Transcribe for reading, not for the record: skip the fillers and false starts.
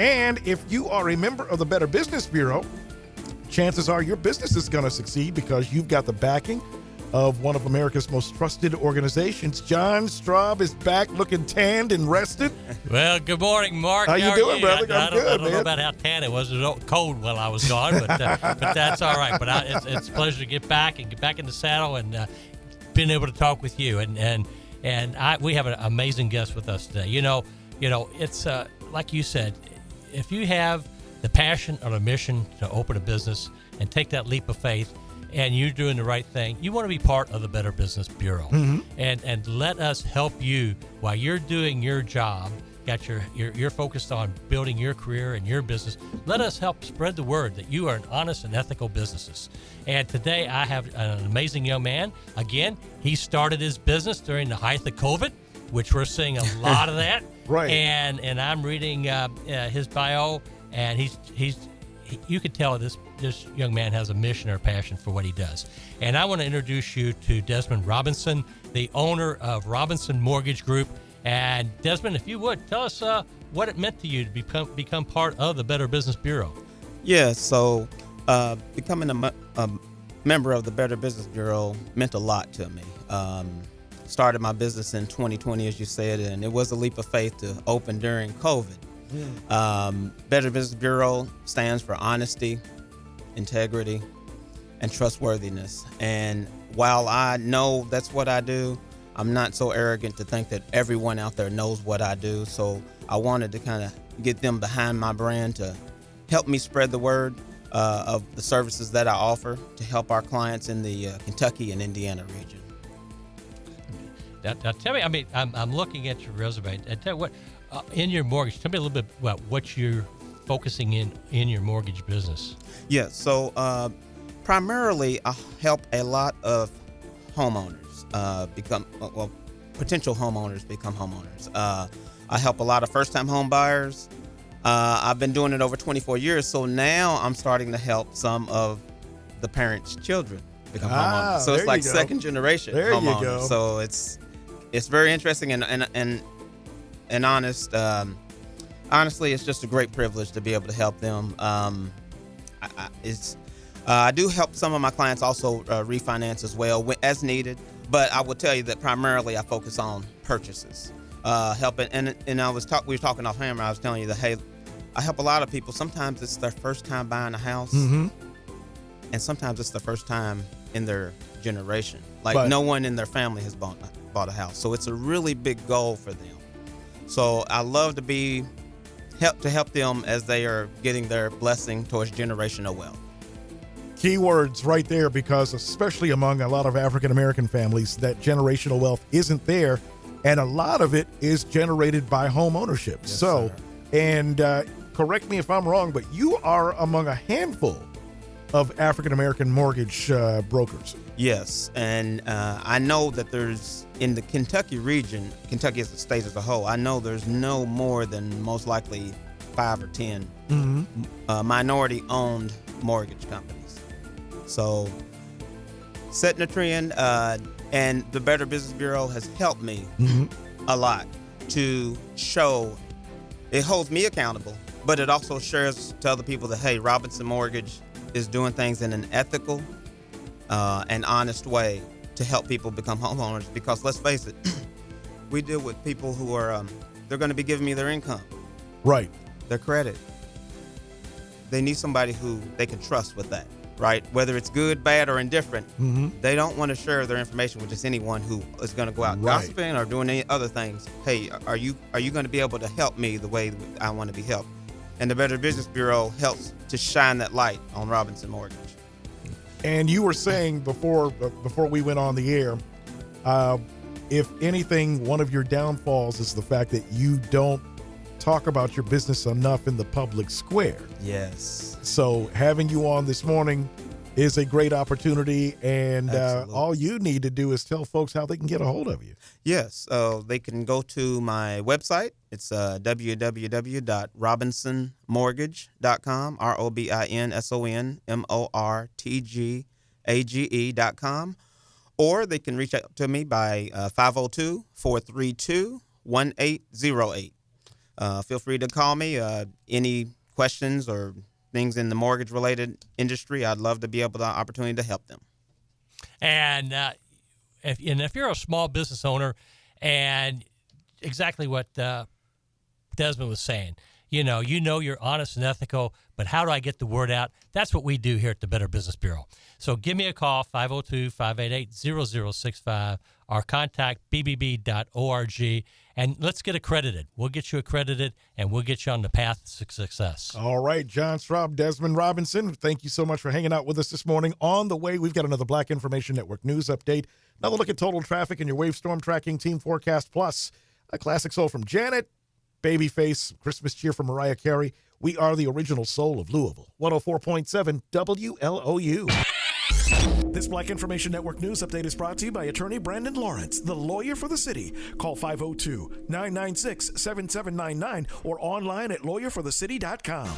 And if you are a member of the Better Business Bureau, chances are your business is going to succeed because you've got the backing of one of America's most trusted organizations. John Straub is back looking tanned and rested. Well, good morning, Mark. How you doing, brother? I I'm good, don't man. know about how tan it was. It was cold while I was gone, but that's all right. But it's a pleasure to get back in the saddle and being able to talk with you. We have an amazing guest with us today. You know, it's like you said, if you have the passion or the mission to open a business and take that leap of faith, and you're doing the right thing, you want to be part of the Better Business Bureau. Mm-hmm. And let us help you while you're doing your job. You're focused on building your career and your business. Let us help spread the word that you are an honest and ethical business. And today I have an amazing young man. Again, he started his business during the height of COVID, which we're seeing a lot of that. Right. And I'm reading his bio, and you can tell this young man has a mission or a passion for what he does. And I want to introduce you to Desmond Robinson, the owner of Robinson Mortgage Group. And Desmond, if you would, tell us what it meant to you to become part of the Better Business Bureau. Yeah, so becoming a member of the Better Business Bureau meant a lot to me. Started my business in 2020, as you said, and it was a leap of faith to open during COVID. Better Business Bureau stands for honesty, integrity, and trustworthiness. And while I know that's what I do, I'm not so arrogant to think that everyone out there knows what I do. So I wanted to kind of get them behind my brand to help me spread the word of the services that I offer to help our clients in the Kentucky and Indiana region. Now tell me, I mean, I'm looking at your resume. Tell me what, in your mortgage, tell me a little bit about what you're focusing in your mortgage business. Yeah, so primarily I help a lot of homeowners potential homeowners become homeowners. I help a lot of first-time home buyers. I've been doing it over 24 years, so now I'm starting to help some of the parents' children become homeowners. So it's like second generation homeowners. You go. So it's very interesting and honest. Honestly, it's just a great privilege to be able to help them. I do help some of my clients also refinance as well as needed, but I will tell you that primarily I focus on purchases, helping. And we were talking off camera. I was telling you that, hey, I help a lot of people. Sometimes it's their first time buying a house, and sometimes it's their first time in their generation. Like no one in their family has bought a house, so it's a really big goal for them. So I love to help them as they are getting their blessing towards generational wealth. Keywords right there, because especially among a lot of African-American families, that generational wealth isn't there, and a lot of it is generated by home ownership. Yes, so, sir. And correct me if I'm wrong, but you are among a handful of African-American mortgage brokers. Yes, and I know that there's, in the Kentucky region, Kentucky as a state as a whole, I know there's no more than most likely 5 or 10 minority-owned mortgage companies. So setting a trend, and the Better Business Bureau has helped me a lot to show, it holds me accountable, but it also shares to other people that, hey, Robinson Mortgage is doing things in an ethical and honest way to help people become homeowners. Because let's face it, we deal with people who are, they're going to be giving me their income. Right. Their credit. They need somebody who they can trust with that. Right, whether it's good, bad, or indifferent, they don't want to share their information with just anyone who is going to go out gossiping or doing any other things. Hey, are you going to be able to help me the way I want to be helped? And the Better Business Bureau helps to shine that light on Robinson Mortgage. And you were saying before we went on the air, if anything, one of your downfalls is the fact that you don't talk about your business enough in the public square. Yes. So having you on this morning is a great opportunity, and all you need to do is tell folks how they can get a hold of you. Yes, they can go to my website. It's www.robinsonmortgage.com, ROBINSONMORTGAGE.com, or they can reach out to me by 502-432-1808. feel free to call me. Any questions or things in the mortgage-related industry, I'd love to be able to opportunity to help them. And if you're a small business owner, and exactly what Desmond was saying, you know you're honest and ethical, but how do I get the word out? That's what we do here at the Better Business Bureau. So give me a call, 502-588-0065, or contact bbb.org, and let's get accredited. We'll get you accredited, and we'll get you on the path to success. All right, John Straub, Desmond Robinson, thank you so much for hanging out with us this morning. On the way, we've got another Black Information Network news update, another look at total traffic and your wave storm tracking, team forecast, plus a classic soul from Janet, Babyface, Christmas cheer from Mariah Carey. We are the original soul of Louisville. 104.7 WLOU. This Black Information Network news update is brought to you by attorney Brandon Lawrence, the lawyer for the city. Call 502-996-7799 or online at lawyerforthecity.com.